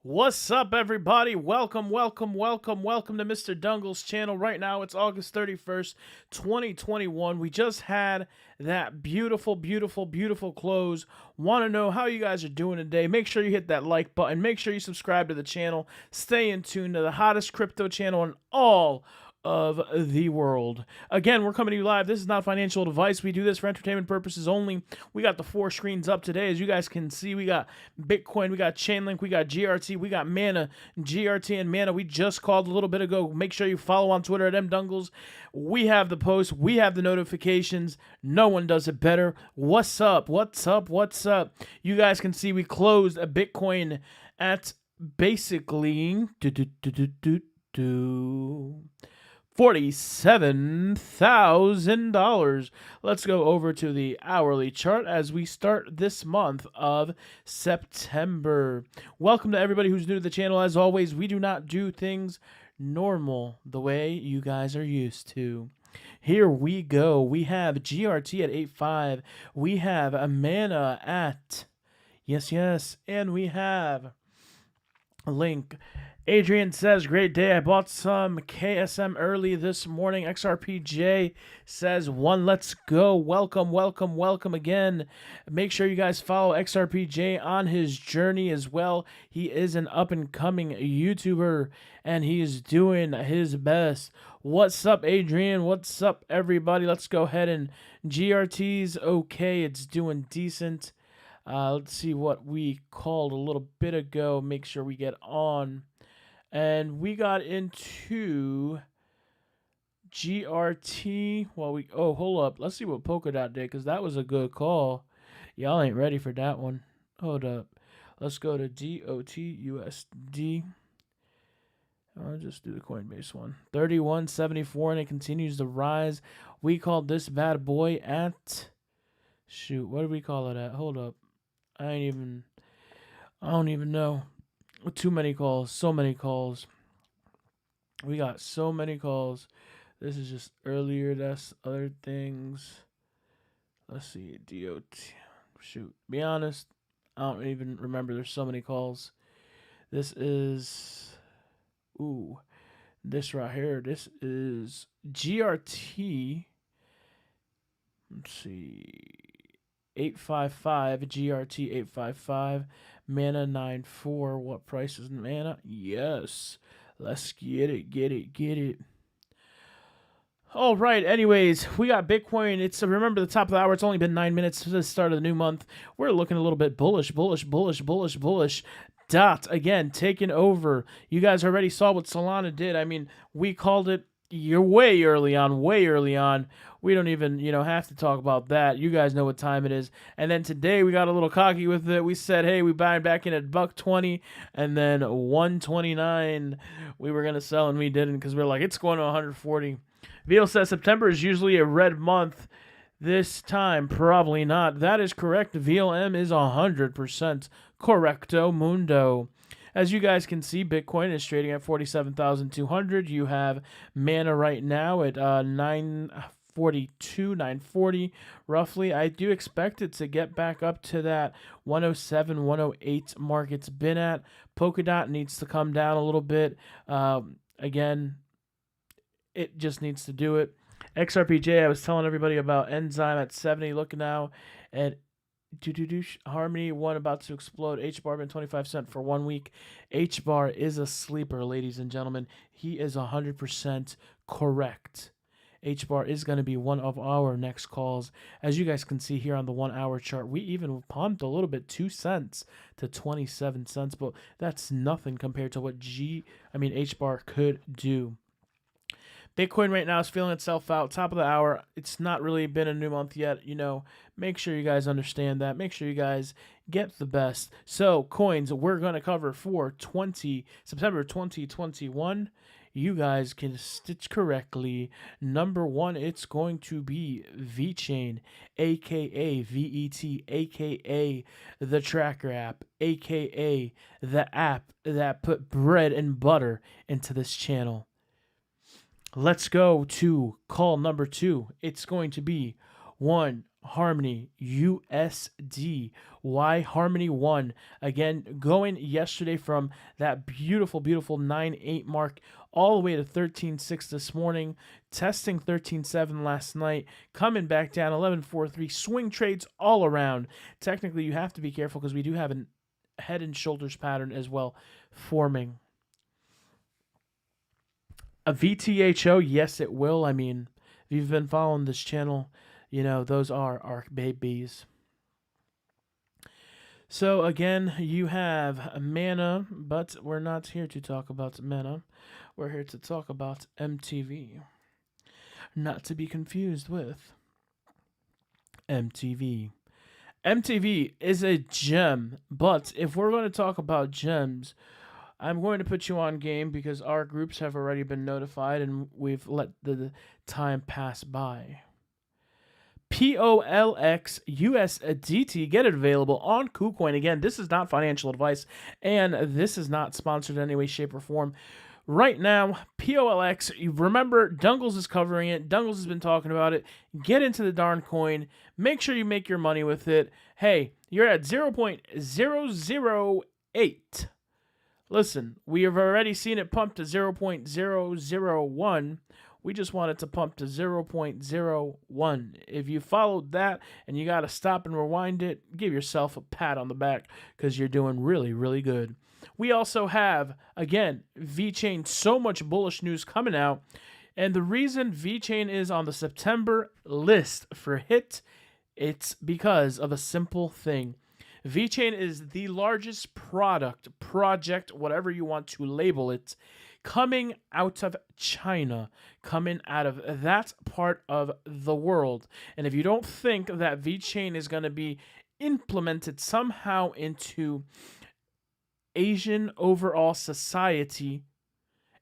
What's up, everybody? Welcome to Mr. Dungle's channel. Right now, it's August 31st, 2021. We just had that beautiful close. Want to know how you guys are doing today? Make sure you hit that like button. Make sure you subscribe to the channel. Stay in tune to the hottest crypto channel in all of the world. Again, we're coming to you live. This is not financial advice. We do this for entertainment purposes only. We got the 4 screens up today. As you guys can see, we got Bitcoin, we got Chainlink, we got GRT, we got Mana, GRT and Mana. We just called a little bit ago. Make sure you follow on Twitter at mdungles. We have the posts. We have the notifications. No one does it better. What's up? What's up? What's up? You guys can see we closed a Bitcoin at basically $47,000. Let's go over to the hourly chart as we start this month of September. Welcome to everybody who's new to the channel. As always, we do not do things normal the way you guys are used to. Here we go. We have GRT at 8.5. We have a Mana at yes, and we have a Link. Adrian says, great day. I bought some KSM early this morning. XRPJ says, one, let's go. Welcome again. Make sure you guys follow XRPJ on his journey as well. He is an up-and-coming YouTuber, and he is doing his best. What's up, Adrian? What's up, everybody? Let's go ahead and GRT's okay. It's doing decent. Let's see what we called a little bit ago. Make sure we get on. And we got into GRT. Well, hold up. Let's see what Polkadot did, because that was a good call. Y'all ain't ready for that one. Hold up. Let's go to DOT/USD. I'll just do the Coinbase one. 31.74, and it continues to rise. We called this bad boy at... Shoot, what did we call it at? Hold up. I don't even know. Too many calls. So many calls. We got so many calls. This is just earlier. That's other things. Let's see. DOT. Shoot. Be honest, I don't even remember. There's so many calls. This is... Ooh. This right here. This is GRT. Let's see. 855. GRT 855. Mana 9.4. What price is Mana? Yes. Let's get it. All right. Anyways, we got Bitcoin. It's remember the top of the hour. It's only been 9 minutes to the start of the new month. We're looking a little bit bullish. Dot again taking over. You guys already saw what Solana did. I mean, we called it. You're way early on. We don't even, have to talk about that. You guys know what time it is. And then today we got a little cocky with it. We said, hey, we buy back in at $1.20, and then $1.29 we were gonna sell, and we didn't because we're like, it's going to 140. Veal says September is usually a red month. This time, probably not. That is correct. VLM is 100% correcto mundo. As you guys can see, Bitcoin is trading at 47,200. You have Mana right now at 942, 940 roughly. I do expect it to get back up to that 107, 108 mark it's been at. Polkadot needs to come down a little bit. Again, it just needs to do it. XRPJ, I was telling everybody about Enzyme at 70. Look now at Harmony 1 about to explode. H-bar been 25 cents for 1 week. H-bar is a sleeper, ladies and gentlemen. He is 100% correct. H-bar is going to be one of our next calls. As you guys can see here on the 1 hour chart, we even pumped a little bit, 2 cents to 27 cents, but that's nothing compared to what H-bar could do. Bitcoin right now is feeling itself out. Top of the hour. It's not really been a new month yet. Make sure you guys understand that. Make sure you guys get the best. So, coins we're going to cover for September 2021. You guys can stitch correctly. Number 1, it's going to be VeChain, a.k.a. VET, a.k.a. the tracker app, a.k.a. the app that put bread and butter into this channel. Let's go to call number 2. It's going to be 1 Harmony USD. Why Harmony 1? Again, going yesterday from that beautiful, beautiful 9.8 mark all the way to 13.6 this morning, testing 13.7 last night, coming back down 11.43. Swing trades all around. Technically, you have to be careful because we do have a head and shoulders pattern as well forming. A VTHO, yes, it will. I mean, if you've been following this channel, you know, those are our babies. So again, you have mana, but we're not here to talk about mana. We're here to talk about MTV. Not to be confused with MTV. MTV is a gem, but if we're going to talk about gems, I'm going to put you on game because our groups have already been notified and we've let the time pass by. POLX USDT, get it available on KuCoin. Again, this is not financial advice, and this is not sponsored in any way, shape, or form. Right now, POLX, you remember, Dungles is covering it. Dungles has been talking about it. Get into the darn coin. Make sure you make your money with it. Hey, you're at 0.008. Listen, we have already seen it pump to 0.001. We just want it to pump to 0.01. If you followed that and you got to stop and rewind it, give yourself a pat on the back because you're doing really, really good. We also have, again, VeChain, so much bullish news coming out. And the reason VeChain is on the September list for HIT, it's because of a simple thing. VeChain is the largest project, whatever you want to label it, coming out of China, coming out of that part of the world. And if you don't think that VeChain is going to be implemented somehow into Asian overall society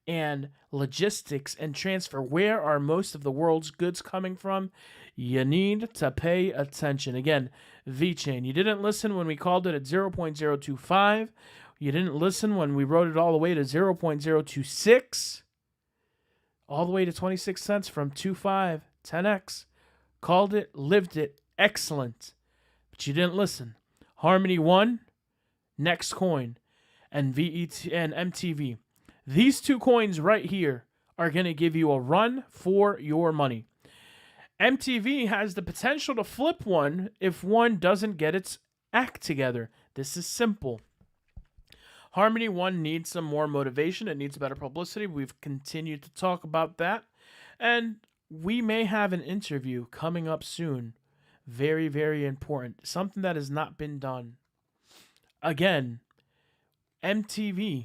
and logistics and transfer, where are most of the world's goods coming from? You need to pay attention. Again, VeChain. You didn't listen when we called it at 0.025. You didn't listen when we wrote it all the way to 0.026. All the way to 26 cents from 2.5, 10x. Called it, lived it, excellent. But you didn't listen. Harmony 1, next coin, and VET and MTV. These two coins right here are going to give you a run for your money. MTV has the potential to flip one if one doesn't get its act together. This is simple. Harmony 1 needs some more motivation. It needs better publicity. We've continued to talk about that. And we may have an interview coming up soon. Very, very important. Something that has not been done. Again, MTV.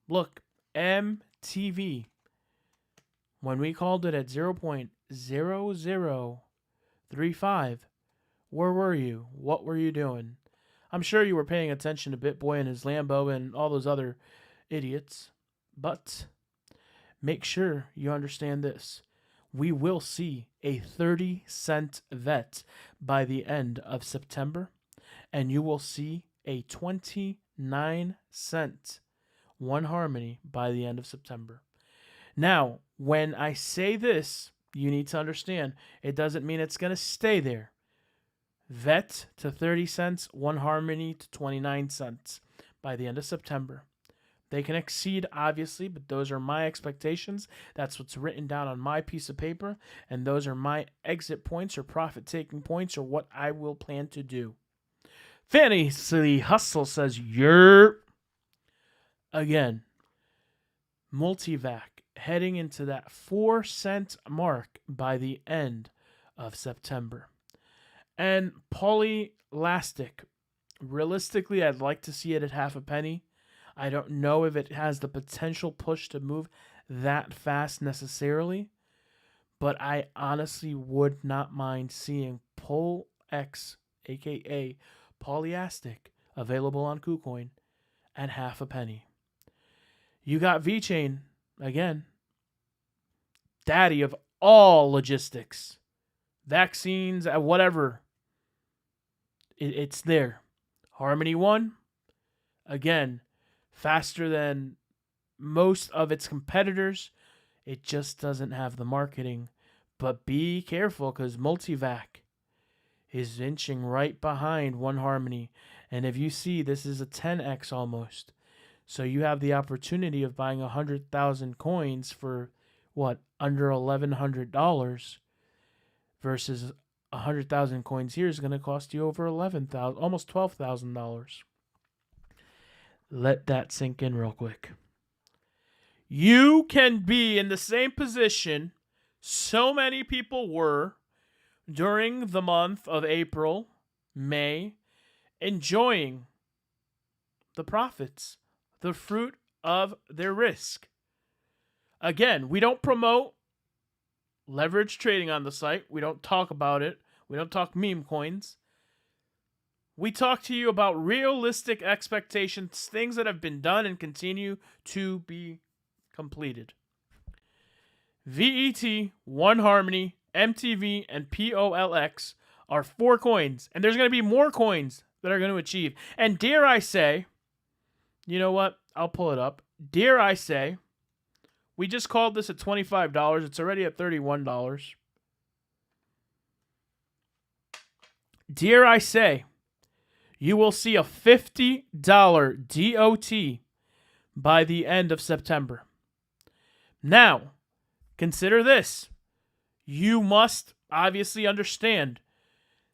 Look, MTV. When we called it at 0.0035, where were you? What were you doing? I'm sure you were paying attention to BitBoy and his Lambo and all those other idiots. But make sure you understand this. We will see a 30-cent VET by the end of September. And you will see a 29-cent One Harmony by the end of September. Now, when I say this, you need to understand, it doesn't mean it's going to stay there. VET to 30 cents, One Harmony to 29 cents by the end of September. They can exceed, obviously, but those are my expectations. That's what's written down on my piece of paper, and those are my exit points or profit-taking points or what I will plan to do. Fantasy Hustle says, yerp. Again, Multivac heading into that 4-cent mark by the end of September. And Polylastic, realistically, I'd like to see it at half a penny. I don't know if it has the potential push to move that fast necessarily, but I honestly would not mind seeing PolX, aka Polyastic, available on KuCoin at half a penny. You got VeChain, again, daddy of all logistics, vaccines, whatever. It's there. Harmony 1, again, faster than most of its competitors. It just doesn't have the marketing. But be careful because Multivac is inching right behind One Harmony. And if you see, this is a 10x almost. So you have the opportunity of buying 100,000 coins for what, under $1,100 versus 100,000 coins here is going to cost you over 11,000, almost $12,000. Let that sink in real quick. You can be in the same position so many people were during the month of April, May, enjoying the profits, the fruit of their risk. Again, we don't promote leverage trading on the site. We don't talk about it. We don't talk meme coins. We talk to you about realistic expectations, things that have been done and continue to be completed. VET, One Harmony, MTV, and POLX are 4 coins. And there's going to be more coins that are going to achieve. And dare I say, you know what? I'll pull it up. Dare I say, we just called this at $25. It's already at $31. Dare I say, you will see a $50 DOT by the end of September. Now, consider this. You must obviously understand,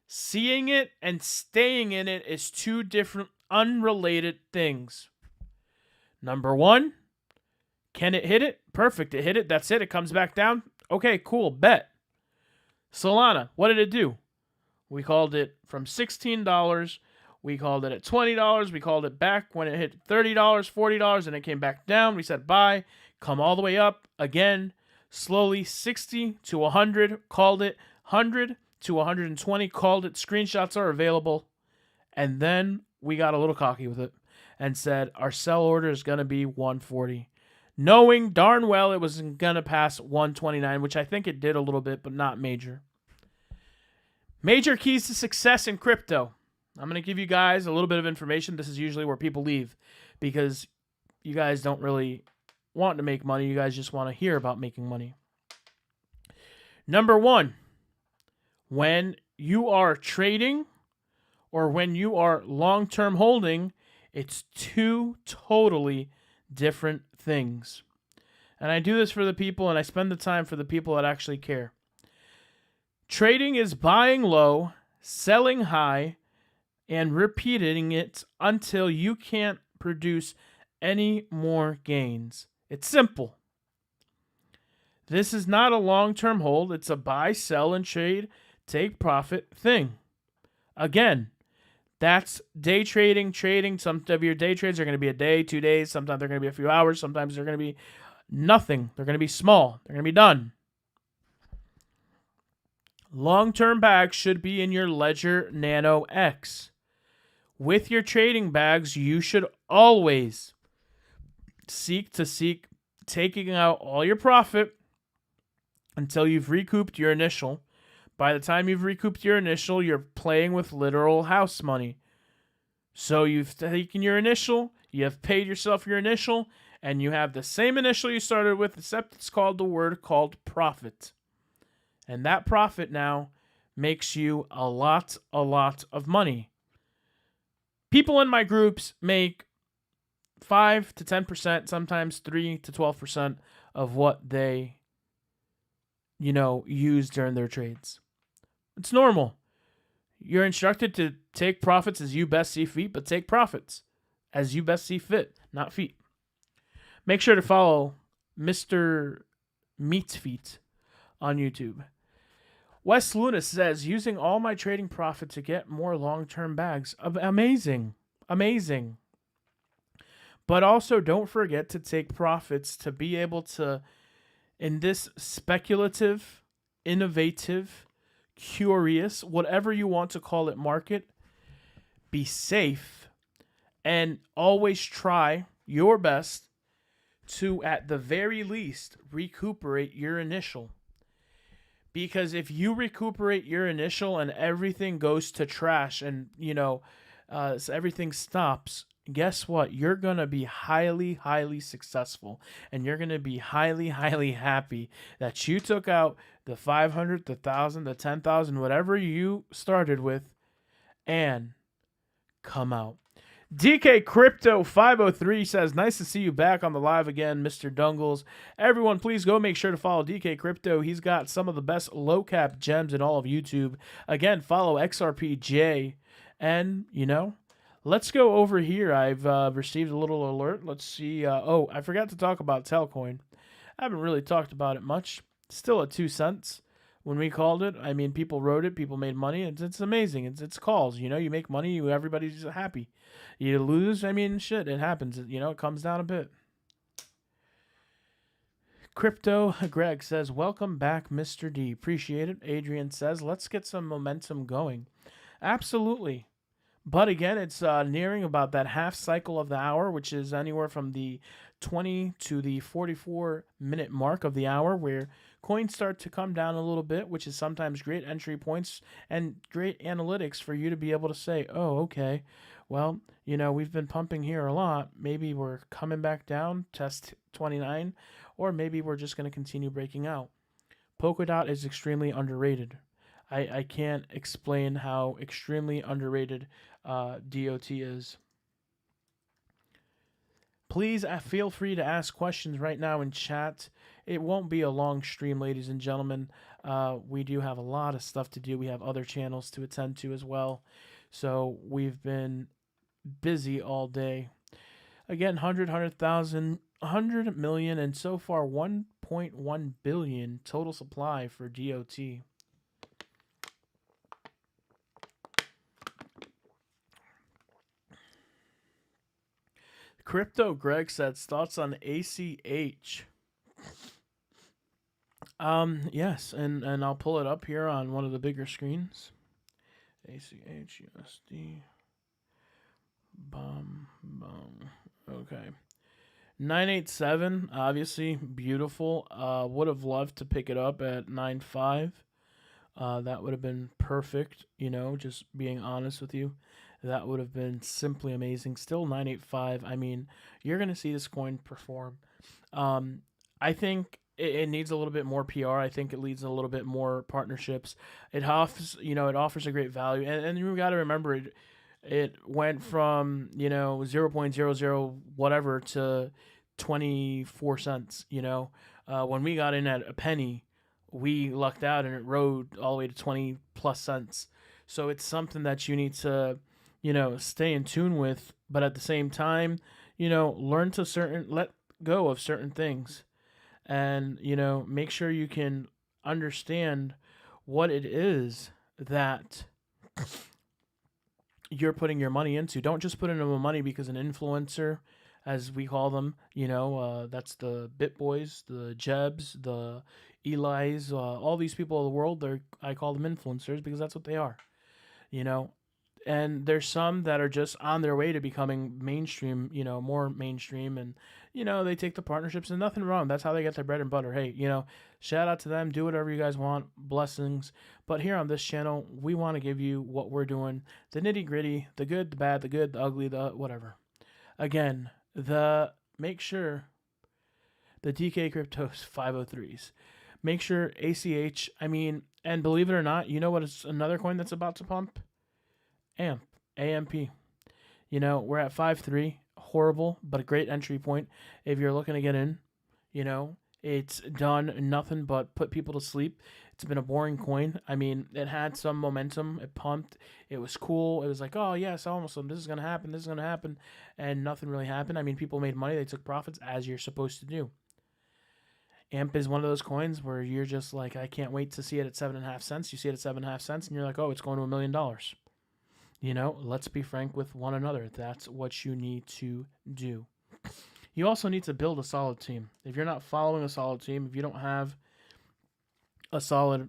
seeing it and staying in it is 2 different unrelated things. Number 1, can it hit it? Perfect. It hit it. That's it. It comes back down. Okay, cool. Bet. Solana, what did it do? We called it from $16. We called it at $20. We called it back when it hit $30, $40, and it came back down. We said buy, come all the way up again, slowly 60 to 100, called it 100 to 120, called it. Screenshots are available. And then we got a little cocky with it and said our sell order is going to be 140. Knowing darn well it was going to pass 129, which I think it did a little bit, but not major. Major keys to success in crypto. I'm going to give you guys a little bit of information. This is usually where people leave because you guys don't really want to make money. You guys just want to hear about making money. Number 1, when you are trading or when you are long-term holding, it's 2 totally different things. And I do this for the people, and I spend the time for the people that actually care. Trading is buying low, selling high, and repeating it until you can't produce any more gains. It's simple. This is not a long-term hold. It's a buy, sell, and trade, take profit thing. Again, that's day trading. Some of your day trades are going to be a day, 2 days. Sometimes they're going to be a few hours. Sometimes they're going to be nothing. They're going to be small. They're going to be done. Long-term bags should be in your Ledger Nano X. With your trading bags, you should always seek taking out all your profit until you've recouped your initial. By the time you've recouped your initial, you're playing with literal house money. So you've taken your initial, you have paid yourself your initial, and you have the same initial you started with, except it's called the word called profit. And that profit now makes you a lot of money. People in my groups make 5 to 10%, sometimes 3 to 12% of what they, use during their trades. It's normal. You're instructed to take profits as you best see fit, but take profits as you best see fit, not feet. Make sure to follow Mr. Meatfeet on YouTube. Wes Luna says, using all my trading profit to get more long-term bags. Amazing. Amazing. But also don't forget to take profits to be able to, in this speculative, innovative, curious, whatever you want to call it, market, be safe and always try your best to, at the very least, recuperate your initial. Because if you recuperate your initial and everything goes to trash and, so everything stops, guess what? You're going to be highly, highly successful. And you're going to be highly, highly happy that you took out the 500, the 1,000, the 10,000, whatever you started with, and come out. DK Crypto 503 says, nice to see you back on the live again, Mr. Dungles. Everyone, please go make sure to follow DK Crypto. He's got some of the best low cap gems in all of YouTube. Again, follow XRPJ. And, let's go over here. I've received a little alert. Let's see. I forgot to talk about Telcoin. I haven't really talked about it much. Still at 2 cents. When we called it, I mean, people wrote it, people made money. It's amazing. It's calls. You make money, everybody's happy. You lose, I mean, shit, it happens. It comes down a bit. Crypto Greg says, welcome back, Mr. D. Appreciate it. Adrian says, let's get some momentum going. Absolutely. But again, it's nearing about that half cycle of the hour, which is anywhere from the 20 to the 44-minute mark of the hour, where coins start to come down a little bit, which is sometimes great entry points and great analytics for you to be able to say, oh, okay, well, we've been pumping here a lot. Maybe we're coming back down, test 29, or maybe we're just going to continue breaking out. Polkadot is extremely underrated. I can't explain how extremely underrated DOT is. Please feel free to ask questions right now in chat. It won't be a long stream, ladies and gentlemen. We do have a lot of stuff to do. We have other channels to attend to as well. So we've been busy all day. Again, 100,000, 100 million, and so far 1.1 billion total supply for DOT. Crypto Greg says, thoughts on ACH? Yes, and I'll pull it up here on one of the bigger screens. ACH USD. Okay. 987, obviously beautiful. Would have loved to pick it up at 9.5. That would have been perfect, just being honest with you. That would have been simply amazing. Still 9.85. I mean, you're going to see this coin perform. I think it needs a little bit more PR. I think it needs a little bit more partnerships. It offers, it offers a great value. And you got to remember, it went from, 0.00 whatever to 24 cents, when we got in at a penny, we lucked out and it rode all the way to 20 plus cents. So it's something that you need to, stay in tune with, but at the same time, learn to let go of certain things, and, make sure you can understand what it is that you're putting your money into. Don't just put in money because an influencer, as we call them, that's the Bit Boys, the Jebs, the Eli's, all these people of the world. I call them influencers because that's what they are, And there's some that are just on their way to becoming mainstream, more mainstream, and they take the partnerships, and nothing wrong. That's how they get their bread and butter. Hey, shout out to them. Do whatever you guys want. Blessings. But here on this channel, we want to give you what we're doing: the nitty gritty, the good, the bad, the good, the ugly, the whatever. Again, make sure the DK Cryptos 503s. Make sure ACH. And believe it or not, you know what is another coin that's about to pump? AMP. We're at 5.3. Horrible, but a great entry point if you're looking to get in. It's done nothing but put people to sleep. It's been a boring coin. It had some momentum. It pumped. It was cool. It was like, oh, yes, almost this is going to happen. This is going to happen. And nothing really happened. People made money. They took profits, as you're supposed to do. AMP is one of those coins where you're just like, I can't wait to see it at 7.5 cents. You see it at 7.5 cents, and you're like, oh, it's going to $1 million. Let's be frank with one another. That's what you need to do. You also need to build a solid team. If you're not following a solid team, if you don't have a solid,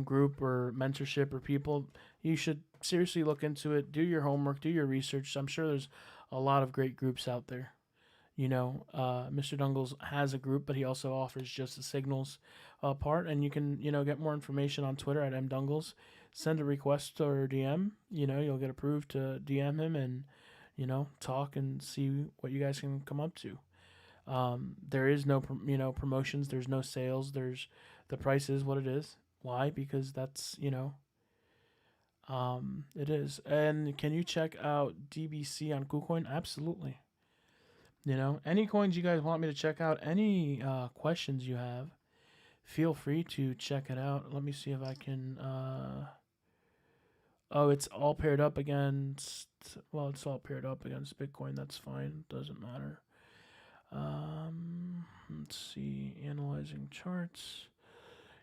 group or mentorship or people, you should seriously look into it. Do your homework, do your research. I'm sure there's a lot of great groups out there. Mr. Dungles has a group, but he also offers just the signals part, and you can, get more information on Twitter at mdungles. Send a request or DM, you'll get approved to DM him, and, talk and see what you guys can come up to. There is no promotions. There's no sales. There's the price is what it is. Why? Because that's it is. And can you check out DBC on KuCoin? Absolutely. Any coins you guys want me to check out, any questions you have, feel free to check it out. Let me see if I can. Oh, it's all paired up against. Well, it's all paired up against Bitcoin. That's fine. Doesn't matter. Let's see. Analyzing charts.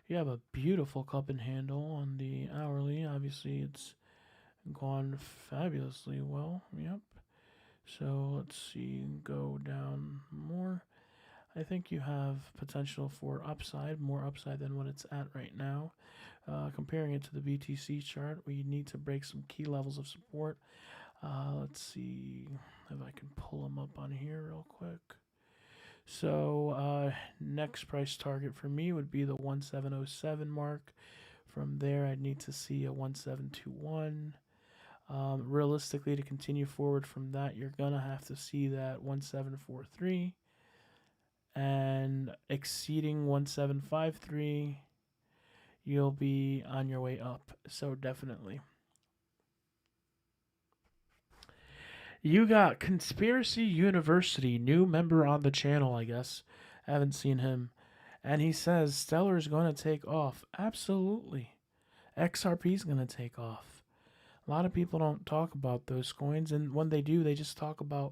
You have a beautiful cup and handle on the hourly. Obviously, it's gone fabulously well. Yep. So let's see. Go down more. I think you have potential for upside, more upside than what it's at right now. Comparing it to the BTC chart, we need to break some key levels of support. Let's see if I can pull them up on here real quick. So next price target for me would be the 1707 mark. From there, I'd need to see a 1721. Realistically, to continue forward from that, you're going to have to see that 1743. And exceeding 1753, you'll be on your way up. So definitely. You got Conspiracy University, new member on the channel, I guess. Haven't seen him. And he says Stellar is going to take off. Absolutely. XRP is going to take off. A lot of people don't talk about those coins, and when they do, they just talk about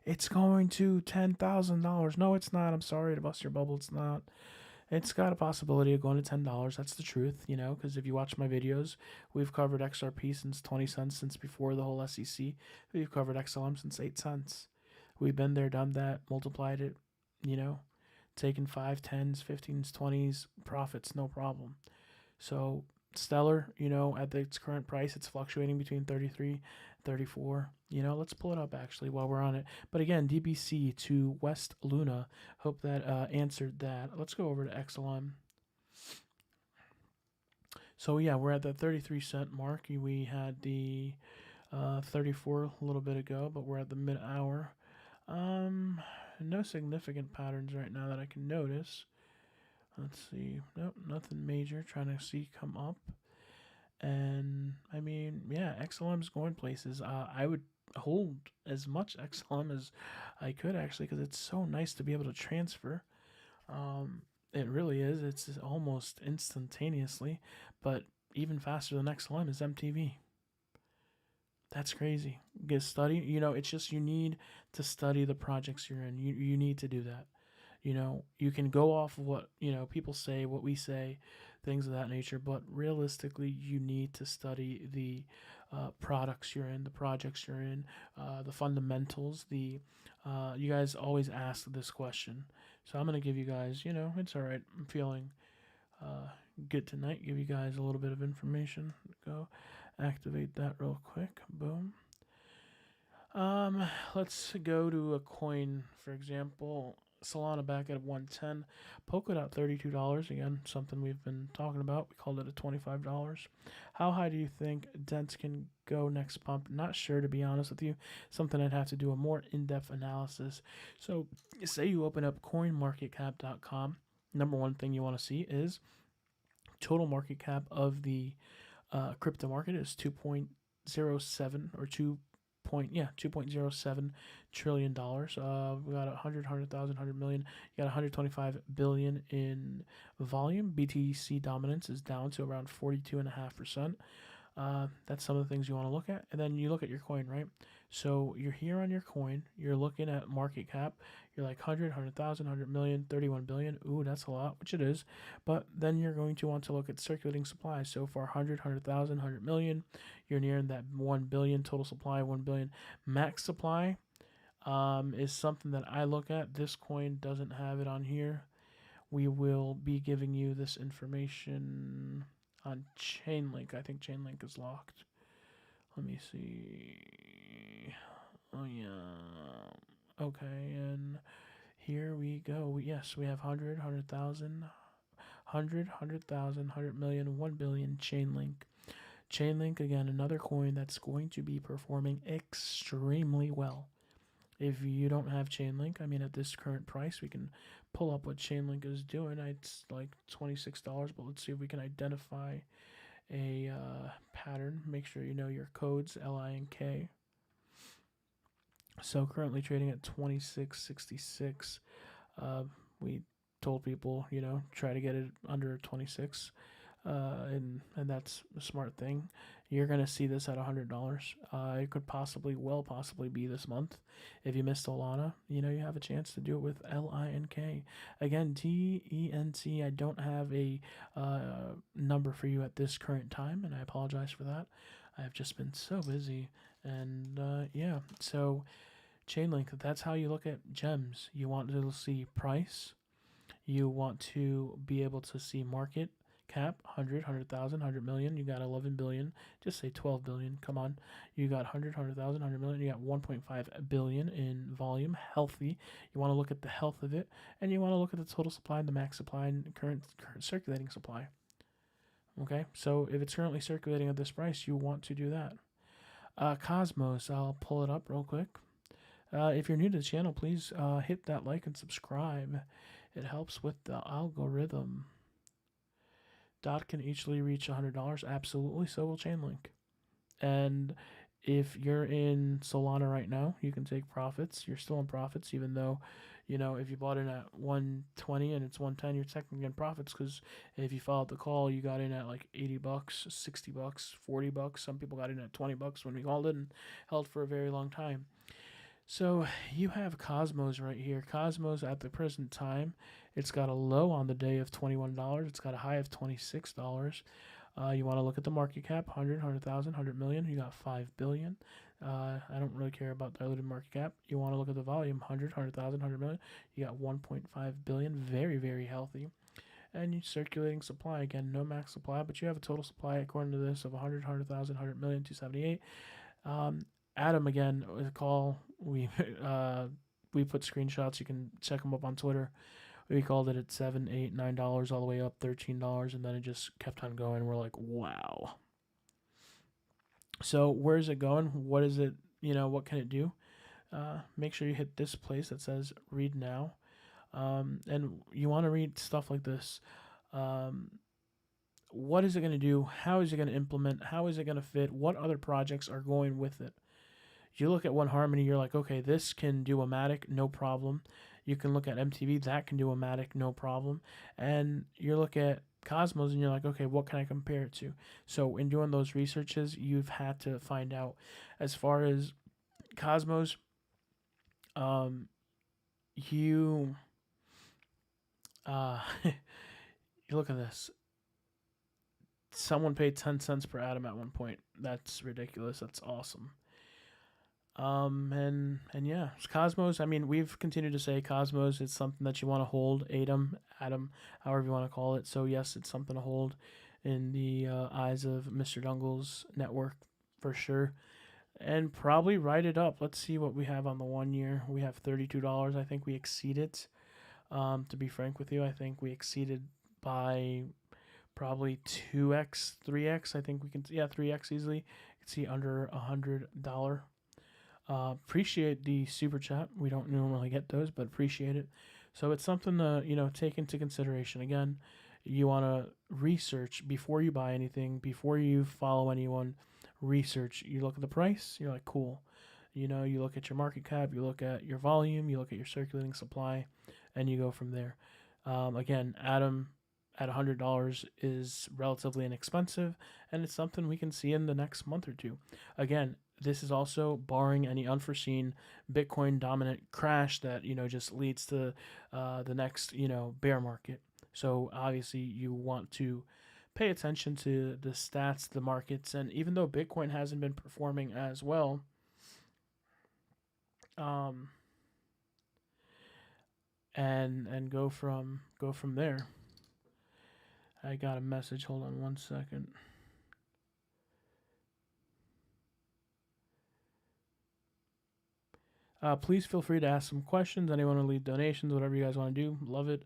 it's going to $10,000. No, it's not. I'm sorry to bust your bubble. It's not. It's got a possibility of going to $10. That's the truth, because if you watch my videos, we've covered XRP since 20 cents, since before the whole SEC. We've covered XLM since 8 cents. We've been there, done that, multiplied it, taken 5, 10s, 15s, 20s, profits, no problem. So Stellar, at its current price, it's fluctuating between 33, 34. Let's pull it up actually while we're on it. But again, DBC to West Luna. Hope that answered that. Let's go over to XLM. So yeah, we're at the 33 cent mark. We had the 34 a little bit ago, but we're at the mid-hour. No significant patterns right now that I can notice. Let's see. Nope, nothing major. Trying to see come up. And I mean, yeah, XLM's going places. I would hold as much XLM as I could actually, because it's so nice to be able to transfer. It really is. It's almost instantaneously, but even faster than XLM is MTV. That's crazy. Get study. It's just you need to study the projects you're in. You need to do that. You can go off of what, people say, what we say, things of that nature, but realistically, you need to study the products you're in, the projects you're in, the fundamentals. You guys always ask this question. So I'm going to give you guys, it's all right. I'm feeling good tonight. Give you guys a little bit of information. Go activate that real quick. Boom. Let's go to a coin, for example. Solana back at 110. Polkadot $32. Again, something we've been talking about. We called it a $25. How high do you think Dents can go next pump? Not sure, to be honest with you. Something I'd have to do a more in-depth analysis. So say you open up coinmarketcap.com. Number one thing you want to see is total market cap of the crypto market is 2.07 or 2.07 trillion dollars. We got 100,000, 100 million. You got 125 billion in volume. BTC dominance is down to around 42.5%. That's some of the things you want to look at. And then you look at your coin, right? So you're here on your coin. You're looking at market cap. You're like 100, 100,000, 100 million, 31 billion. Ooh, that's a lot, which it is. But then you're going to want to look at circulating supply. So for 100, 100,000, 100 million, you're nearing that 1 billion total supply, 1 billion max supply. Is something that I look at. This coin doesn't have it on here. We will be giving you this information on Chainlink. I think Chainlink is locked. Let me see. Oh, yeah. Okay, and here we go. Yes, we have 100, 100,000, 100, 100,000, 100 million, 1 billion Chainlink. Chainlink, again, another coin that's going to be performing extremely well. If you don't have Chainlink, I mean, at this current price, we can pull up what Chainlink is doing. It's like $26, but let's see if we can identify a pattern. Make sure you know your codes, LINK. So currently trading at 26.66. We told people, try to get it under 26. And that's a smart thing. You're gonna see this at $100. It could possibly be this month. If you missed Solana, you have a chance to do it with LINK. Again, TENT. I don't have a number for you at this current time, and I apologize for that. I've just been so busy, and yeah. So Chainlink. That's how you look at gems. You want to see price. You want to be able to see market cap, 100, 100,000, 100 million. You got 11 billion. Just say 12 billion. Come on. You got 100, 100,000, 100 million. You got 1.5 billion in volume, healthy. You want to look at the health of it, and you want to look at the total supply and the max supply and current circulating supply. Okay, so if it's currently circulating at this price, you want to do that. Cosmos, I'll pull it up real quick. If you're new to the channel, please hit that like and subscribe. It helps with the algorithm. DOT can easily reach $100. Absolutely, so will Chainlink. And if you're in Solana right now, you can take profits. You're still in profits, even though, if you bought in at 120 and it's 110, you're technically in profits because if you followed the call, you got in at like $80, $60, $40. Some people got in at $20 when we called it and held for a very long time. So you have Cosmos right here. Cosmos at the present time, it's got a low on the day of $21. It's got a high of $26. You want to look at the market cap, 100, 100,000, 100 million. You got 5 billion. I don't really care about diluted market cap. You want to look at the volume, 100, 100,000, 100 million. You got 1.5 billion. Very, very healthy. And you circulating supply. Again, no max supply, but you have a total supply, according to this, of 100, 100,000, 100 million, 278. Adam, again, a call. We put screenshots. You can check them up on Twitter. We called it at $7, $8, $9, all the way up $13, and then it just kept on going. We're like, wow. So where's it going? What is it? What can it do? Make sure you hit this place that says read now, and you want to read stuff like this. What is it going to do? How is it going to implement? How is it going to fit? What other projects are going with it? You look at One Harmony, you're like, okay, this can do a Matic, no problem. You can look at MTV, that can do a Matic, no problem. And you look at Cosmos, and you're like, okay, what can I compare it to? So in doing those researches, you've had to find out. As far as Cosmos, you you look at this. Someone paid 10 cents per atom at one point. That's ridiculous. That's awesome. And yeah, Cosmos. I mean, we've continued to say Cosmos is something that you want to hold. Atom, however you want to call it. So yes, it's something to hold in the eyes of Mr. Dungle's network for sure. And probably write it up. Let's see what we have on the 1 year. We have $32. I think we exceeded. To be frank with you, I think we exceeded by probably 2x, 3x. I think we can, 3x easily. You can see under $100. Appreciate the super chat. We don't normally get those, but appreciate it. So it's something to take into consideration. Again, you want to research before you buy anything, before you follow anyone. Research. You look at the price. You're like, cool. You look at your market cap. You look at your volume. You look at your circulating supply, and you go from there. Again, Atom at $100 is relatively inexpensive, and it's something we can see in the next month or two. Again, this is also barring any unforeseen Bitcoin dominant crash that just leads to the next bear market. So obviously you want to pay attention to the stats, the markets, and even though Bitcoin hasn't been performing as well, and go from there. I got a message. Hold on one second. Please feel free to ask some questions. Anyone want to leave donations, whatever you guys want to do. Love it.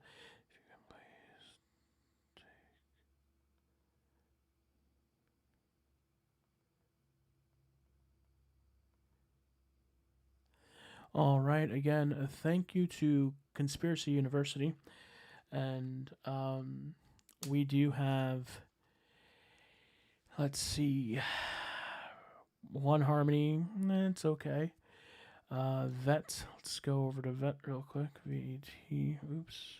All right. Again, thank you to Conspiracy University. And we do have, let's see, one harmony. It's okay. Vet. Let's go over to Vet real quick. VET. Oops.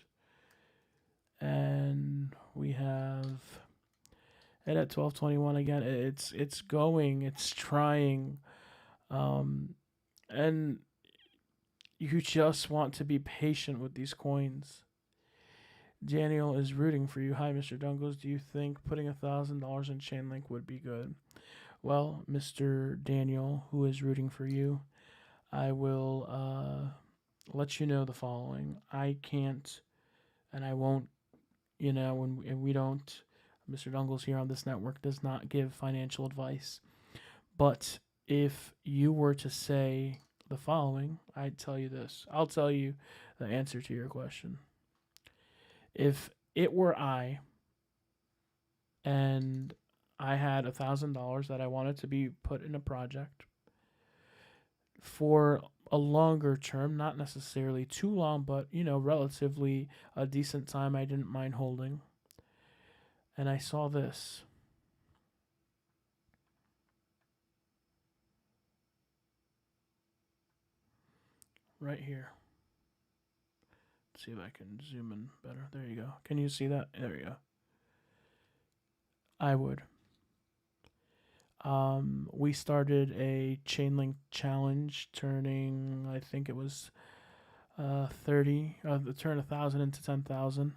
And we have it at 1221 again. It's going. It's trying. Um, and you just want to be patient with these coins. Daniel is rooting for you. Hi, Mr. Dungles. Do you think putting $1,000 in Chainlink would be good? Well, Mr. Daniel, who is rooting for you, I will let you know the following. I can't and I won't, when we don't, Mr. Dungles here on this network does not give financial advice. But if you were to say the following, I'd tell you this. I'll tell you the answer to your question. If it were I and I had $1,000 that I wanted to be put in a project for a longer term, not necessarily too long, but relatively a decent time I didn't mind holding. And I saw this. Right here. Let's see if I can zoom in better. There you go. Can you see that? There you go. I would. We started a Chainlink challenge, turning, I think it was 30, turn 1,000 into 10,000.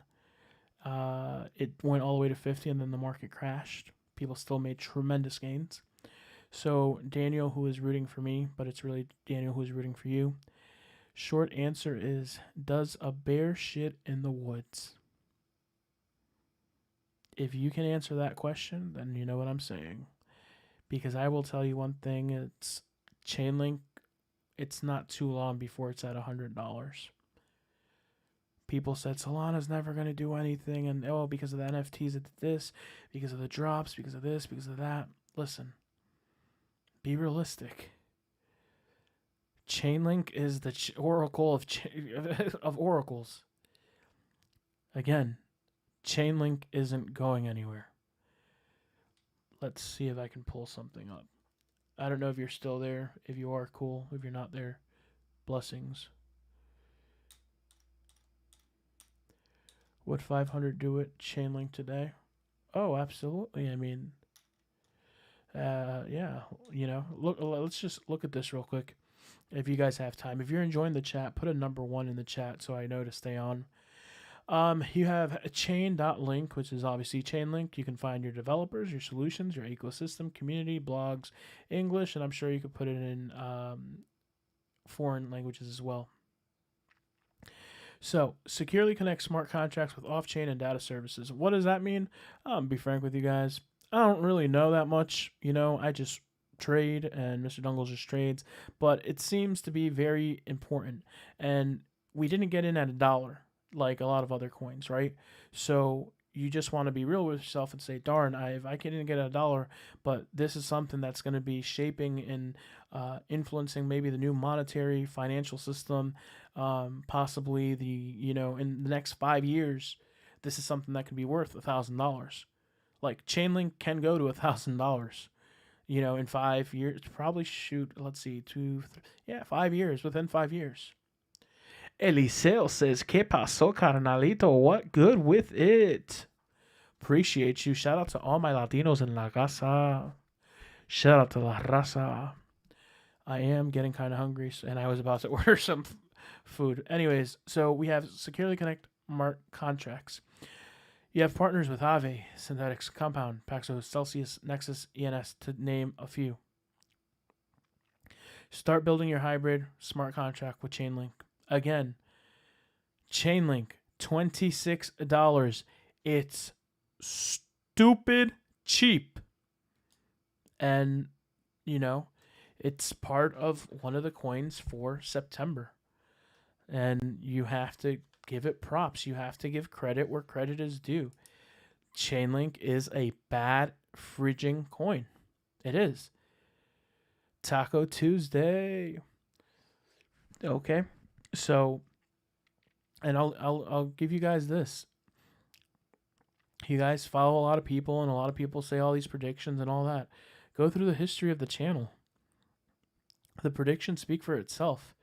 It went all the way to 50, and then the market crashed. People still made tremendous gains. So Daniel, who is rooting for me, but it's really Daniel who is rooting for you. Short answer is, does a bear shit in the woods? If you can answer that question, then you know what I'm saying. Because I will tell you one thing, it's Chainlink, it's not too long before it's at $100. People said Solana's never going to do anything, and because of the NFTs it did this, because of the drops, because of this, because of that. Listen, be realistic. Chainlink is the oracle of of oracles. Again, Chainlink isn't going anywhere. Let's see if I can pull something up. I don't know if you're still there. If you are, cool. If you're not there, blessings. Would 500 do it? Chainlink today? Oh, absolutely. I mean, yeah. Look. Let's just look at this real quick. If you guys have time, if you're enjoying the chat, put a number 1 in the chat so I know to stay on. You have a chain.link, which is obviously Chainlink. You can find your developers, your solutions, your ecosystem, community, blogs, English, and I'm sure you could put it in foreign languages as well. So, securely connect smart contracts with off-chain and data services. What does that mean? I'll be frank with you guys. I don't really know that much. I just trade, and Mr. Dungles just trades, but it seems to be very important. And we didn't get in at $1 like a lot of other coins, right? So you just want to be real with yourself and say, darn, if I can't get $1, but this is something that's going to be shaping and influencing maybe the new monetary financial system, possibly in the next 5 years, this is something that could be worth $1,000. Like Chainlink can go to $1,000. In 5 years, probably let's see, 5 years, within 5 years. Eliseo says, ¿Qué pasó, carnalito? What good with it? Appreciate you. Shout out to all my Latinos in La Casa. Shout out to La Raza. I am getting kind of hungry, and I was about to order some food. Anyways, so we have Securely Connect Smart Contracts. You have partners with Aave, Synthetics, Compound, Paxos, Celsius, Nexus, ENS, to name a few. Start building your hybrid smart contract with Chainlink. Again, Chainlink, $26. It's stupid cheap. And, it's part of one of the coins for September. And you have to give it props. You have to give credit where credit is due. Chainlink is a bad frigging coin. It is. Taco Tuesday. Okay, so and I'll give you guys this. You guys follow a lot of people, and a lot of people say all these predictions and all that. Go through the history of the channel. The predictions speak for itself.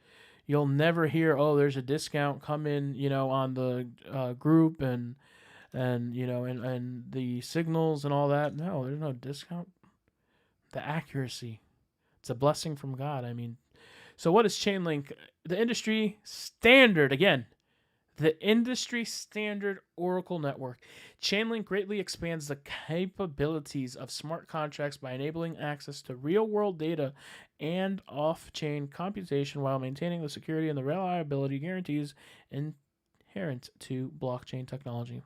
You'll never hear, oh, there's a discount coming, on the group and and the signals and all that. No, there's no discount. The accuracy, it's a blessing from God. I mean, so what is Chainlink? The industry standard again. The industry standard Oracle network. Chainlink greatly expands the capabilities of smart contracts by enabling access to real world data and off chain computation while maintaining the security and the reliability guarantees inherent to blockchain technology.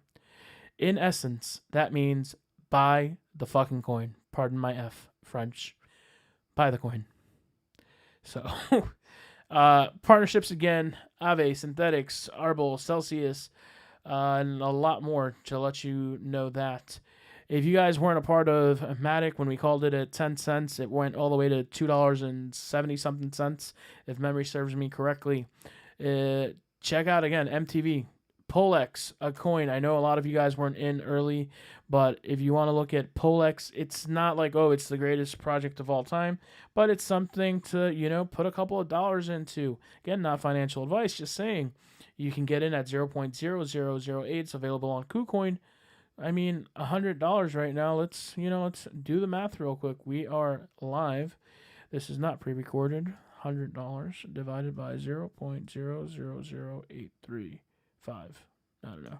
In essence, that means buy the fucking coin. Pardon my F, French. Buy the coin. So, partnerships again, Aave, Synthetics, Arbol, Celsius, and a lot more to let you know that. If you guys weren't a part of Matic when we called it at 10 cents, it went all the way to $2.70 something cents, if memory serves me correctly. Check out again MTV, Polex, a coin. I know a lot of you guys weren't in early, but if you want to look at Polex, it's not like, oh, it's the greatest project of all time, but it's something to, put a couple of dollars into. Again, not financial advice, just saying. You can get in at 0.0008. It's available on KuCoin. I mean, $100 right now. Let's do the math real quick. We are live. This is not pre-recorded. $100 divided by 0.000835. I don't know.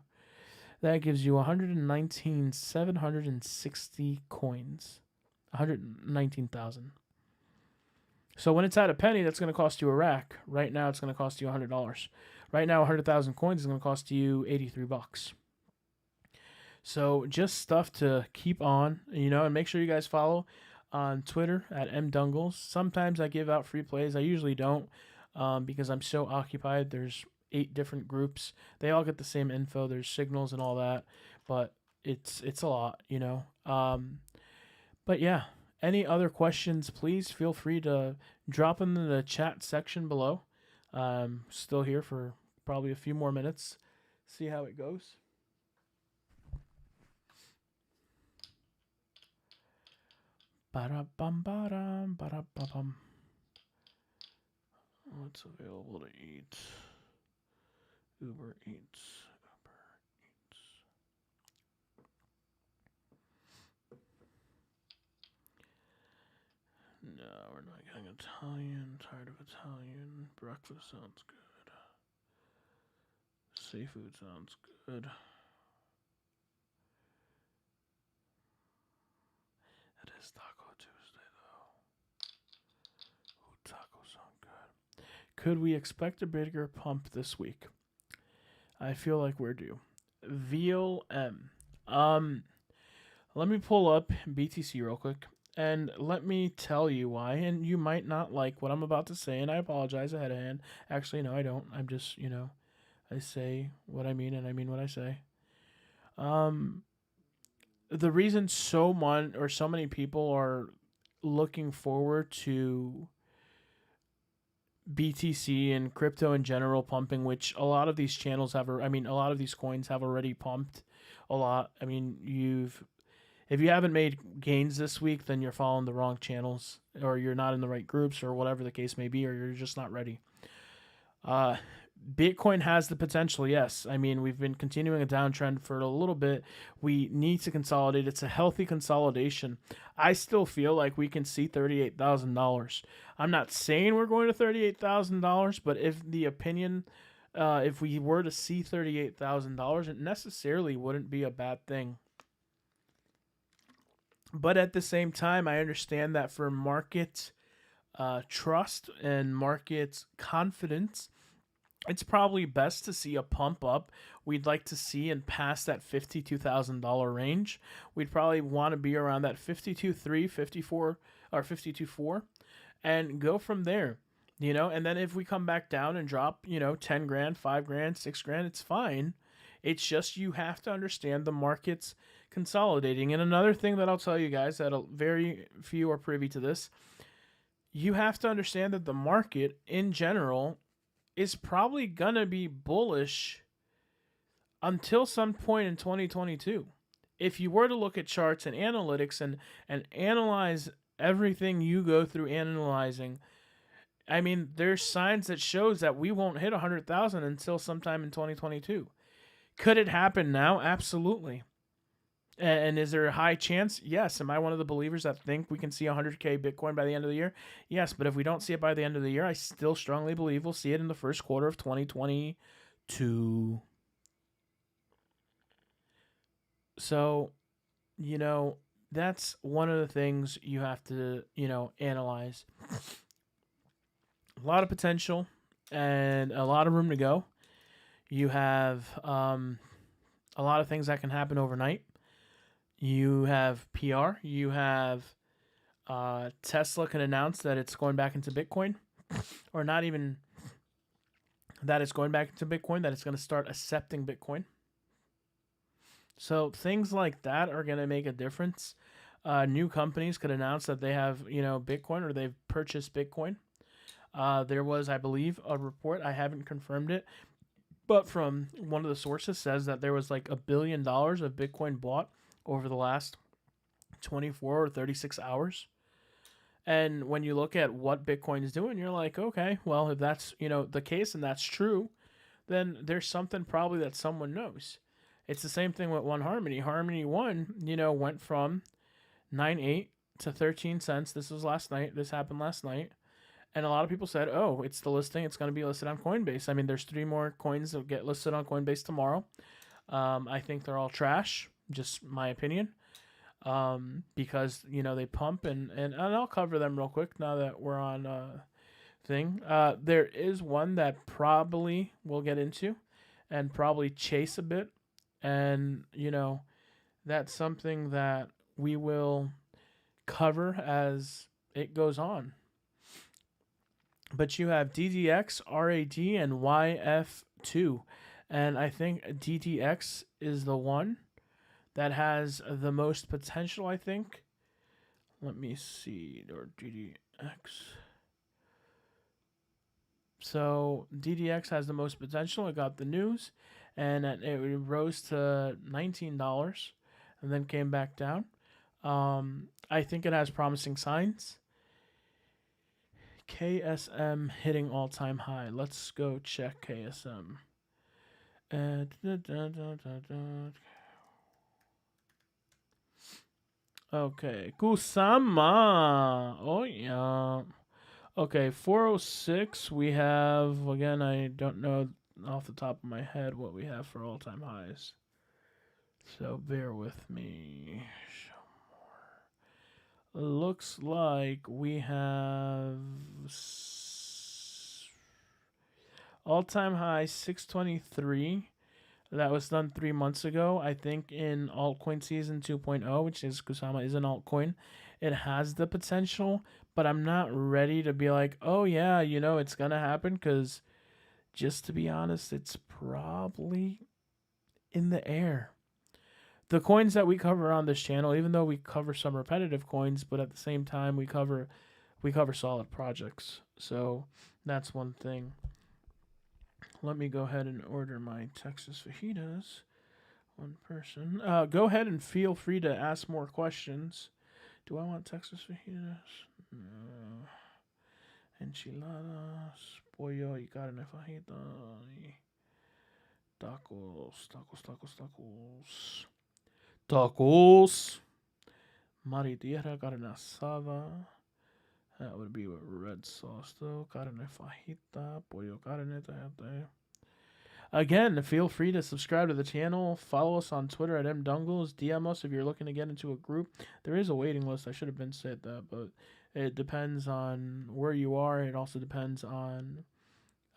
That gives you 119,760 coins. 119,000. So when it's at a penny, that's going to cost you a rack. Right now, it's going to cost you $100. Right now, 100,000 coins is going to cost you $83. So just stuff to keep on, and make sure you guys follow on Twitter at mdungles. Sometimes I give out free plays. I usually don't because I'm so occupied. There's 8 different groups. They all get the same info. There's signals and all that, but it's a lot, But yeah, any other questions, please feel free to drop them in the chat section below. Still here for probably a few more minutes. See how it goes. Ba-da-bum, ba-dum, ba-da-ba-bum. What's available to eat? Uber Eats. No, we're not getting Italian. Tired of Italian. Breakfast sounds good. Seafood sounds good. It is Taco Tuesday, though. Ooh, tacos sound good. Could we expect a bigger pump this week? I feel like we're due. VLM. Let me pull up BTC real quick. And let me tell you why. And you might not like what I'm about to say, and I apologize ahead of hand. Actually, no, I don't. I'm just, I say what I mean, and I mean what I say. The reason so many people are looking forward to BTC and crypto in general pumping, which a lot of these channels have, a lot of these coins have already pumped a lot. I mean, if you haven't made gains this week, then you're following the wrong channels, or you're not in the right groups, or whatever the case may be, or you're just not ready. Bitcoin has the potential, yes. I mean, we've been continuing a downtrend for a little bit. We need to consolidate. It's a healthy consolidation. I still feel like we can see $38,000. I'm not saying we're going to $38,000, but if we were to see $38,000, it necessarily wouldn't be a bad thing. But at the same time, I understand that for market trust and market confidence, it's probably best to see a pump up. We'd like to see and pass that $52,000 range. We'd probably want to be around that 52.3, 54, or 52.4, and go from there. And then if we come back down and drop, 10 grand, 5 grand, 6 grand, it's fine. It's just you have to understand the market's consolidating. And another thing that I'll tell you guys that very few are privy to this, you have to understand that the market in general is probably going to be bullish until some point in 2022. If you were to look at charts and analytics and analyze everything you go through analyzing, I mean, there's signs that shows that we won't hit 100,000 until sometime in 2022. Could it happen now? Absolutely. And is there a high chance? Yes. Am I one of the believers that think we can see 100K Bitcoin by the end of the year? Yes. But if we don't see it by the end of the year, I still strongly believe we'll see it in the first quarter of 2022. So, that's one of the things you have to, analyze. A lot of potential and a lot of room to go. You have a lot of things that can happen overnight. You have PR. You have Tesla can announce that it's going back into Bitcoin, or not even that it's going back into Bitcoin, that it's going to start accepting Bitcoin. So things like that are going to make a difference. New companies could announce that they have, Bitcoin, or they've purchased Bitcoin. There was, I believe, a report. I haven't confirmed it, but from one of the sources says that there was like $1 billion of Bitcoin bought over the last 24 or 36 hours. And when you look at what Bitcoin is doing, you're like, okay, well, if that's, the case and that's true, then there's something probably that someone knows. It's the same thing with One Harmony. Harmony One, went from 9.8 to 13 cents. This was last night. This happened last night. And a lot of people said, oh, it's the listing. It's going to be listed on Coinbase. I mean, there's 3 more coins that get listed on Coinbase tomorrow. I think they're all trash, just my opinion, because, they pump. And I'll cover them real quick now that we're on thing. There is one that probably we'll get into and probably chase a bit. And, that's something that we will cover as it goes on. But you have DDX, RAD, and YF2. And I think DDX is the one that has the most potential, I think. Let me see. Or DDX. So DDX has the most potential. It got the news. And it rose to $19 and then came back down. I think it has promising signs. KSM hitting all-time high. Let's go check KSM. Okay, Kusama. Oh yeah. Okay, 406. We have, again, I don't know off the top of my head what we have for all-time highs. So bear with me. Looks like we have all-time high 623. That was done 3 months ago. I think in altcoin season 2.0, which is Kusama is an altcoin, it has the potential, but I'm not ready to be like, oh yeah, it's gonna happen, because just to be honest, it's probably in the air. The coins that we cover on this channel, even though we cover some repetitive coins, but at the same time we cover solid projects. So that's one thing. Let me go ahead and order my Texas fajitas. One person. Go ahead and feel free to ask more questions. Do I want Texas fajitas? No. Enchiladas. Pollo y carne fajita. Tacos. Tacos. Maritierra, carne asada. That would be with red sauce though. Carne fajita, pollo carne. Again, feel free to subscribe to the channel. Follow us on Twitter at mdungles. DM us if you're looking to get into a group. There is a waiting list. I should have been said that, but it depends on where you are. It also depends on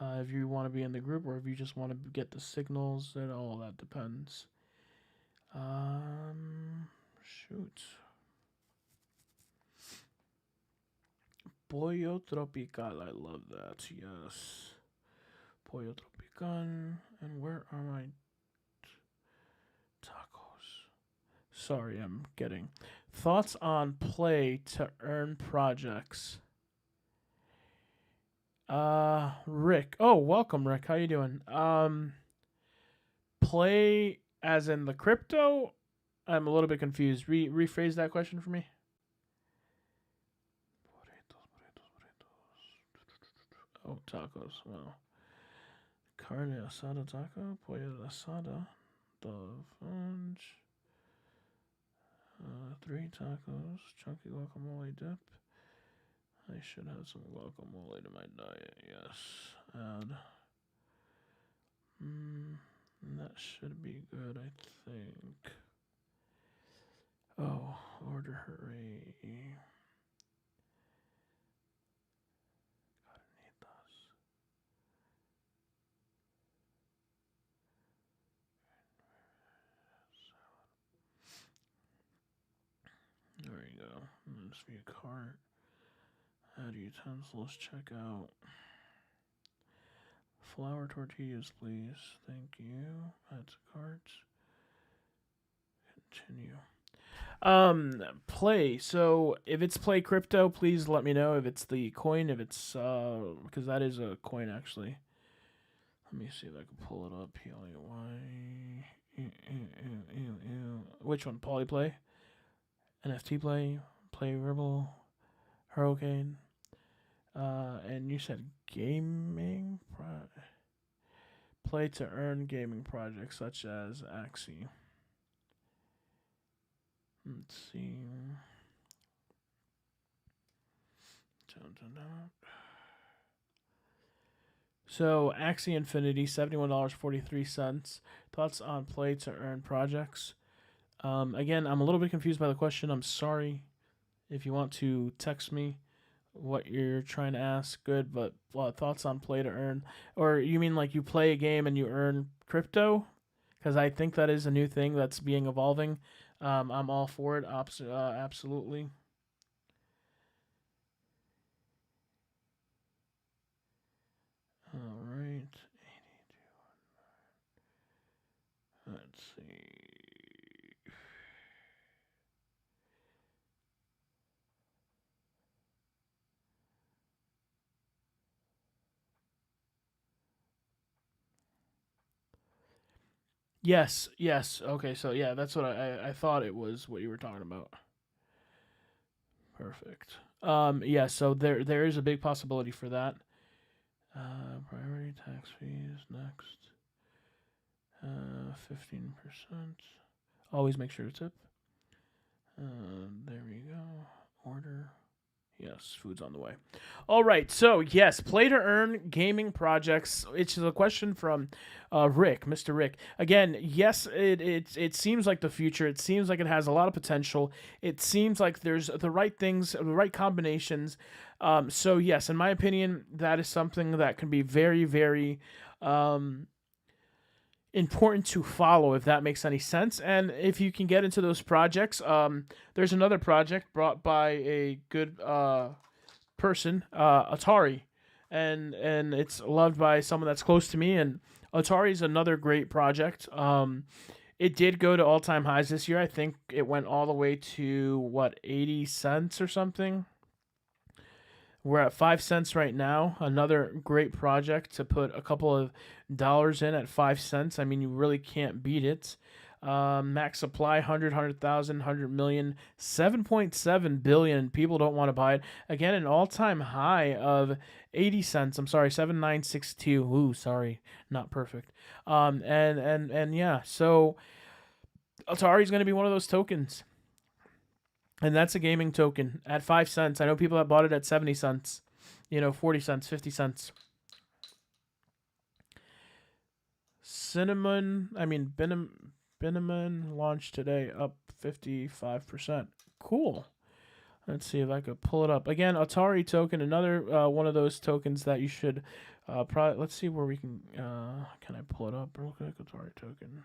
if you want to be in the group or if you just want to get the signals. And all that depends. Shoot. Pollo tropical. I love that. Yes. Pollo tropical. And where are my tacos? Sorry, I'm getting thoughts on play to earn projects. Rick. Oh, welcome, Rick. How you doing? Play as in the crypto? I'm a little bit confused. Rephrase that question for me. Oh, tacos. Wow. Carne asada taco, pollo asada, funge, 3 tacos, chunky guacamole dip. I should have some guacamole to my diet. Yes. Add. That should be good, I think. Oh, order hooray. Gotta need those. There you go. Let's view cart. Add utensils. Check out. Flour tortillas, please. Thank you. Add to cart. Continue. Play. So if it's play crypto, please let me know if it's the coin. If it's because that is a coin actually. Let me see if I can pull it up. Which one? Polyplay, NFT play, play Ripple, Hurricane. And you said gaming play to earn gaming projects such as Axie. Let's see. So Axie Infinity, $71.43. Thoughts on play to earn projects? Again, I'm a little bit confused by the question. I'm sorry. If you want to text me what you're trying to ask, good. But thoughts on play to earn? Or you mean like you play a game and you earn crypto? Because I think that is a new thing that's being evolving. I'm all for it. Absolutely. All right. Let's see. Yes, yes. Okay, so yeah, that's what I thought it was what you were talking about. Perfect. Yeah, so there is a big possibility for that. Priority tax fees next. 15%. Always make sure to tip. There we go. Order. Yes, food's on the way. All right, so yes, play to earn gaming projects. It's a question from Rick, Mr. Rick. Again, yes, it seems like the future. It seems like it has a lot of potential. It seems like there's the right things, the right combinations. So yes, in my opinion, that is something that can be very, very important to follow, if that makes any sense. And if you can get into those projects, there's another project brought by a good person, Atari, and it's loved by someone that's close to me. And Atari is another great project. It did go to all-time highs this year. I think it went all the way to what, 80 cents or something. We're at 5 cents right now. Another great project to put a couple of dollars in at 5 cents. I mean, you really can't beat it. Max supply 100,000, 100 million, 7.7 billion. People don't want to buy it. Again, an all-time high of 80 cents. I'm sorry, 7962. Ooh, sorry, not perfect. And yeah, so Atari's going to be one of those tokens. And that's a gaming token at 5 cents. I know people that bought it at 70 cents, 40 cents, 50 cents. Cinnamon launched today, up 55%. Cool. Let's see if I could pull it up. Again, Atari Token, another one of those tokens that you should probably, let's see where we can I pull it up real quick, Atari Token.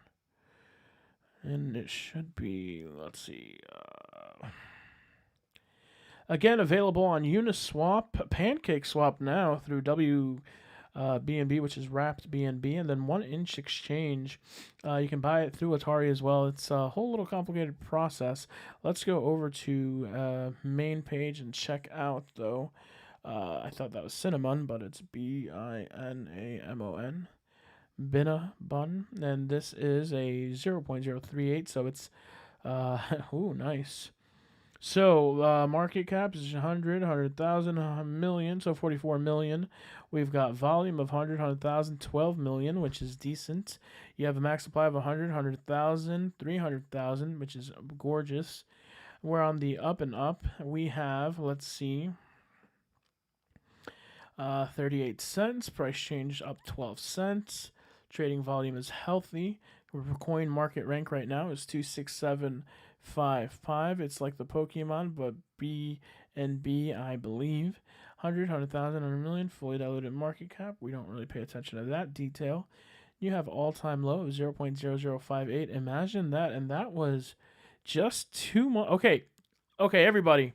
And it should be, let's see, again, available on Uniswap, PancakeSwap now through BNB, which is wrapped BNB, and then 1 Inch Exchange. You can buy it through Atari as well. It's a whole little complicated process. Let's go over to main page and check out, though. I thought that was cinnamon, but it's Binamon. Binamon, and this is a 0.038, so it's ooh, nice. So market cap is 100, 100,000, million, so 44 million. We've got volume of 100, 100,000, 12 million, which is decent. You have a max supply of 100, 100,000, 300,000, which is gorgeous. We're on the up and up. We have, let's see, 38 cents. Price change up 12 cents. Trading volume is healthy. Coin market rank right now is 26755. It's like the Pokemon, but B and B, I believe. 100, 100,000, 100 million. Fully diluted market cap. We don't really pay attention to that detail. You have all-time low of 0.0058. Imagine that. And that was just 2 months. Okay, everybody.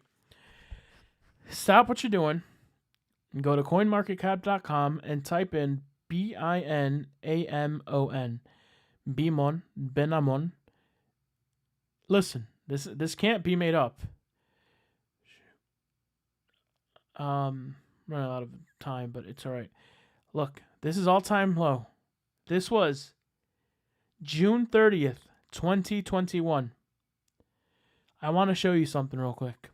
Stop what you're doing. Go to coinmarketcap.com and type in BINAMON. Benamon. Listen, this can't be made up. Running out of time, but it's all right. Look, this is all-time low. This was June 30th, 2021. I want to show you something real quick.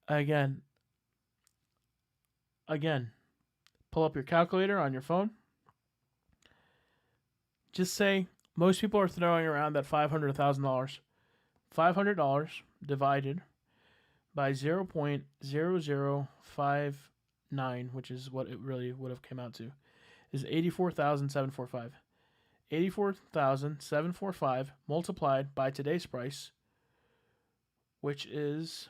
Again, pull up your calculator on your phone. Just say most people are throwing around that $500,000. $500 divided by 0.0059, which is what it really would have come out to, is 84,745. 84,745 multiplied by today's price, which is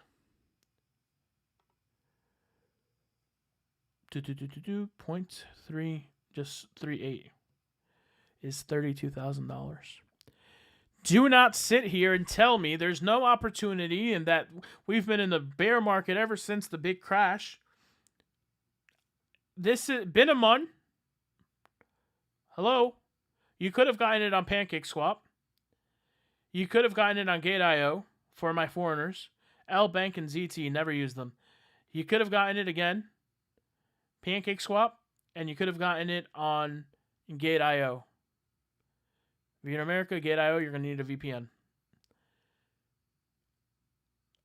0.3, just 38, is $32,000. Do not sit here and tell me there's no opportunity and that we've been in the bear market ever since the big crash. This has been a month. Hello? You could have gotten it on PancakeSwap. You could have gotten it on Gate.io for my foreigners. L-Bank and ZT, never use them. You could have gotten it again, PancakeSwap, and you could have gotten it on Gate.io. If you're in America, Gate.io, you're going to need a VPN.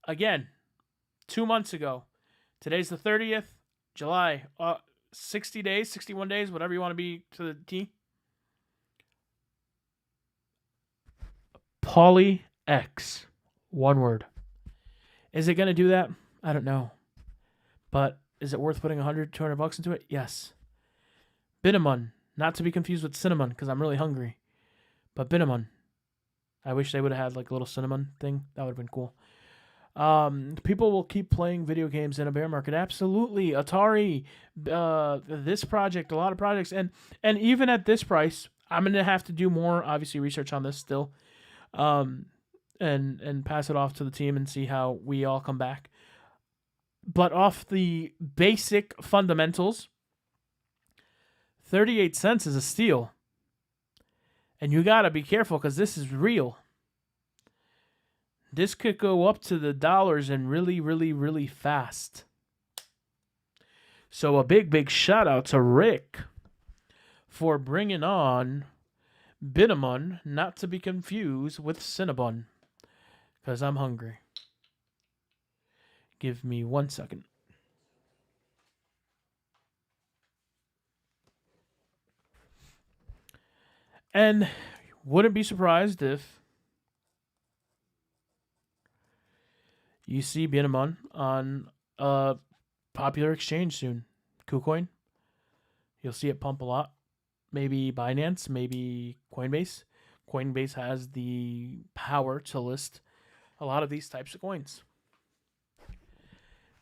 Again, 2 months ago. Today's the 30th, July. 60 days, 61 days, whatever you want to be to the T. PolyX. One word. Is it going to do that? I don't know. But is it worth putting 100, 200 bucks into it? Yes. Binamon. Not to be confused with cinnamon, because I'm really hungry. But Binamon. I wish they would have had like a little cinnamon thing. That would have been cool. People will keep playing video games in a bear market. Absolutely. Atari, this project, a lot of projects. And even at this price, I'm going to have to do more, obviously, research on this still. And pass it off to the team and see how we all come back. But off the basic fundamentals, 38 cents is a steal. And you got to be careful because this is real. This could go up to the dollars and really, really, really fast. So a big shout out to Rick for bringing on Binamon, not to be confused with Cinnabon, because I'm hungry. Give me 1 second. And wouldn't be surprised if you see Binamon on a popular exchange soon. KuCoin. You'll see it pump a lot. Maybe Binance, maybe Coinbase. Coinbase has the power to list a lot of these types of coins.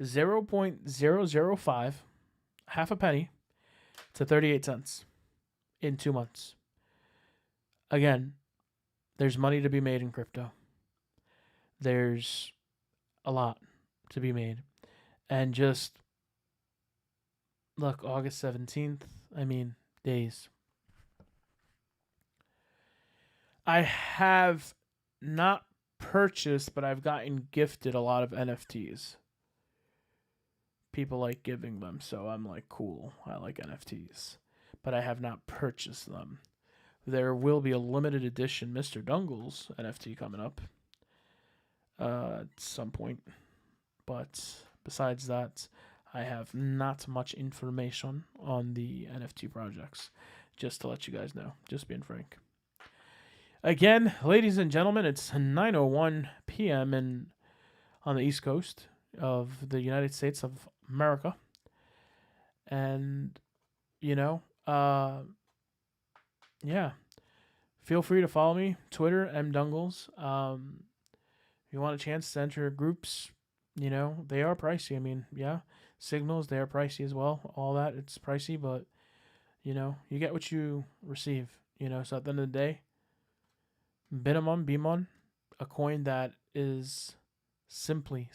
0.005, half a penny, to 38 cents in 2 months. Again, there's money to be made in crypto. There's a lot to be made. And just look, August 17th, days. I have not purchased, but I've gotten gifted a lot of NFTs. people like giving them, so I'm like, cool, I like NFTs. But I have not purchased them. There will be a limited edition Mr. Dungles NFT coming up at some point. But besides that, I have not much information on the NFT projects. Just to let you guys know, just being frank. Again, ladies and gentlemen, it's 9:01 p.m. on the East Coast of the United States of America. And, you know, yeah, feel free to follow me, Twitter, mdungles. If you want a chance to enter groups, you know, they are pricey. I mean, yeah, signals, they are pricey as well. All that, it's pricey, but, you know, you get what you receive, you know. So at the end of the day, Bimon, a coin that is simply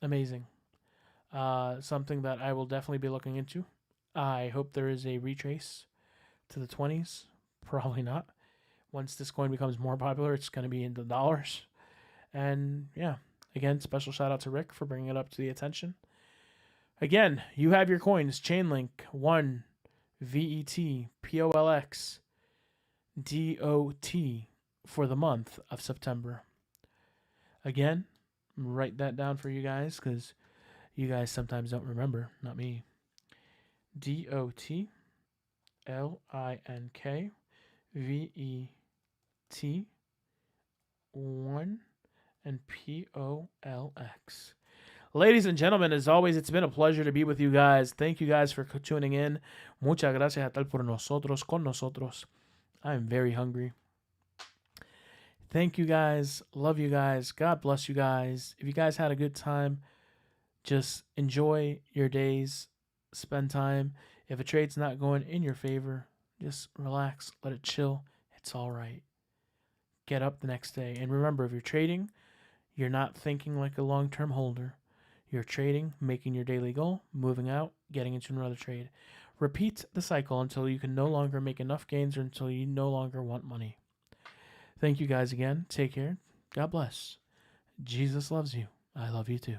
amazing. Something that I will definitely be looking into. I hope there is a retrace to the 20s. Probably not. Once this coin becomes more popular, it's going to be into dollars. And yeah, again, special shout out to Rick for bringing it up to the attention. Again, you have your coins: Chainlink 1, VET, POLX, DOT for the month of September. Again, write that down for you guys because you guys sometimes don't remember, not me. DOT, LINK, VET, 1, and POLX. Ladies and gentlemen, as always, it's been a pleasure to be with you guys. Thank you guys for tuning in. Muchas gracias a tal por nosotros, con nosotros. I'm very hungry. Thank you guys. Love you guys. God bless you guys. If you guys had a good time, just enjoy your days. Spend time. If a trade's not going in your favor, just relax. Let it chill. It's all right. Get up the next day. And remember, if you're trading, you're not thinking like a long-term holder. You're trading, making your daily goal, moving out, getting into another trade. Repeat the cycle until you can no longer make enough gains or until you no longer want money. Thank you guys again. Take care. God bless. Jesus loves you. I love you too.